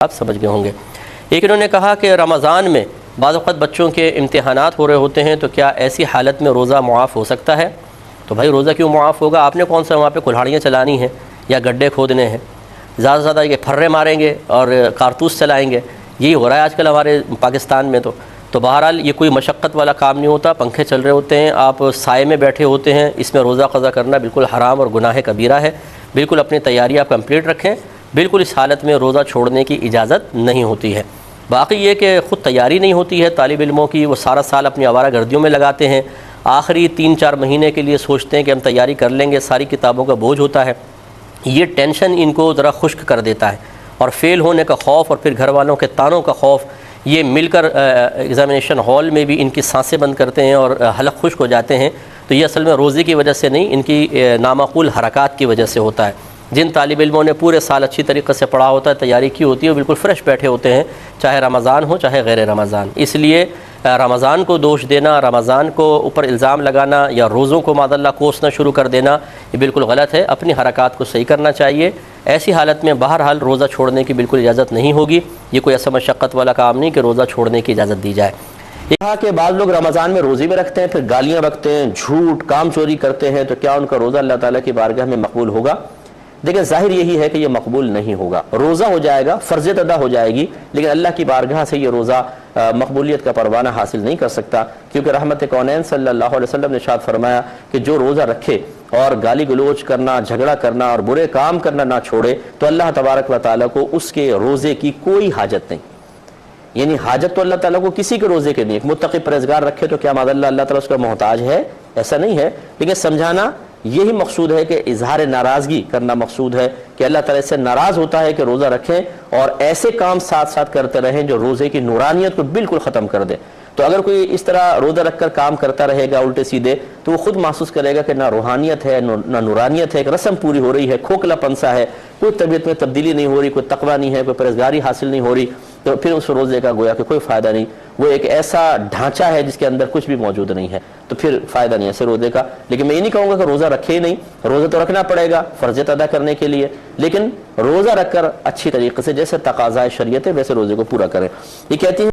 آپ سمجھ گئے ہوں گے۔ ایک انہوں نے کہا کہ رمضان میں بعض اوقات بچوں کے امتحانات ہو رہے ہوتے ہیں تو کیا ایسی حالت میں روزہ معاف ہو سکتا ہے؟ تو بھائی روزہ کیوں معاف ہوگا؟ آپ نے کون سا وہاں پہ کلہاڑیاں چلانی ہیں یا گڈھے کھودنے ہیں؟ زیادہ سے زیادہ یہ پھرے ماریں گے اور کارتوس چلائیں گے، یہی ہو رہا ہے آج کل ہمارے پاکستان میں۔ تو بہرحال یہ کوئی مشقت والا کام نہیں ہوتا، پنکھے چل رہے ہوتے ہیں، آپ سائے میں بیٹھے ہوتے ہیں، اس میں روزہ قضا کرنا بالکل حرام اور گناہ کبیرہ ہے۔ بالکل اپنی تیاری آپ کمپلیٹ رکھیں، بالکل اس حالت میں روزہ چھوڑنے کی اجازت نہیں ہوتی ہے۔ باقی یہ کہ خود تیاری نہیں ہوتی ہے طالب علموں کی، وہ سارا سال اپنی آوارہ گردیوں میں لگاتے ہیں، آخری 3-4 مہینے کے لیے سوچتے ہیں کہ ہم تیاری کر لیں گے، ساری کتابوں کا بوجھ ہوتا ہے، یہ ٹینشن ان کو ذرا خشک کر دیتا ہے، اور فیل ہونے کا خوف اور پھر گھر والوں کے طعنوں کا خوف، یہ مل کر ایگزامینیشن ہال میں بھی ان کی سانسیں بند کرتے ہیں اور حلق خشک ہو جاتے ہیں۔ تو یہ اصل میں روزے کی وجہ سے نہیں، ان کی نامعقول حرکات کی وجہ سے ہوتا ہے۔ جن طالب علموں نے پورے سال اچھی طریقے سے پڑھا ہوتا ہے، تیاری کی ہوتی ہے، وہ بالکل فریش بیٹھے ہوتے ہیں، چاہے رمضان ہو چاہے غیر رمضان۔ اس لیے رمضان کو دوش دینا، رمضان کو اوپر الزام لگانا یا روزوں کو معاذ اللہ کوسنا شروع کر دینا، یہ بالکل غلط ہے۔ اپنی حرکات کو صحیح کرنا چاہیے۔ ایسی حالت میں بہرحال روزہ چھوڑنے کی بالکل اجازت نہیں ہوگی۔ یہ کوئی ایسا مشقت والا کام نہیں کہ روزہ چھوڑنے کی اجازت دی جائے۔ کہا کہ بعض لوگ رمضان میں روزے بھی رکھتے ہیں، پھر گالیاں بکتے ہیں، جھوٹ کام چوری کرتے ہیں، تو کیا ان کا روزہ اللہ تعالیٰ کی بارگاہ میں مقبول ہوگا؟ دیکھیں ظاہر یہی ہے کہ یہ مقبول نہیں ہوگا۔ روزہ ہو جائے گا، فرضیت ادا ہو جائے گی، لیکن اللہ کی بارگاہ سے یہ روزہ مقبولیت کا پروانہ حاصل نہیں کر سکتا، کیونکہ رحمت کونین صلی اللہ علیہ وسلم نے ارشاد فرمایا کہ جو روزہ رکھے اور گالی گلوچ کرنا، جھگڑا کرنا اور برے کام کرنا نہ چھوڑے تو اللہ تبارک و تعالیٰ کو اس کے روزے کی کوئی حاجت نہیں۔ یعنی حاجت تو اللہ تعالیٰ کو کسی کے روزے کے نہیں۔ ایک متقی پرہیزگار رکھے تو کیا معاذ اللہ اللہ تعالیٰ اس کا محتاج ہے؟ ایسا نہیں ہے، لیکن سمجھانا یہی مقصود ہے کہ اظہار ناراضگی کرنا مقصود ہے کہ اللہ تعالیٰ سے ناراض ہوتا ہے کہ روزہ رکھیں اور ایسے کام ساتھ ساتھ کرتے رہیں جو روزے کی نورانیت کو بالکل ختم کر دے۔ تو اگر کوئی اس طرح روزہ رکھ کر کام کرتا رہے گا الٹے سیدھے، تو وہ خود محسوس کرے گا کہ نہ روحانیت ہے نہ نورانیت ہے، ایک رسم پوری ہو رہی ہے، کھوکھلا پنسا ہے، کوئی طبیعت میں تبدیلی نہیں ہو رہی، کوئی تقویٰ نہیں ہے، کوئی پرہیزگاری حاصل نہیں ہو رہی، تو پھر اس روزے کا گویا کہ کوئی فائدہ نہیں۔ وہ ایک ایسا ڈھانچہ ہے جس کے اندر کچھ بھی موجود نہیں ہے، تو پھر فائدہ نہیں ایسے روزے کا۔ لیکن میں یہ نہیں کہوں گا کہ روزہ رکھے ہی نہیں، روزہ تو رکھنا پڑے گا فرضیت ادا کرنے کے لیے، لیکن روزہ رکھ کر اچھی طریقے سے جیسے تقاضائے شریعت ہے ویسے روزے کو پورا کریں۔ یہ کہتی ہیں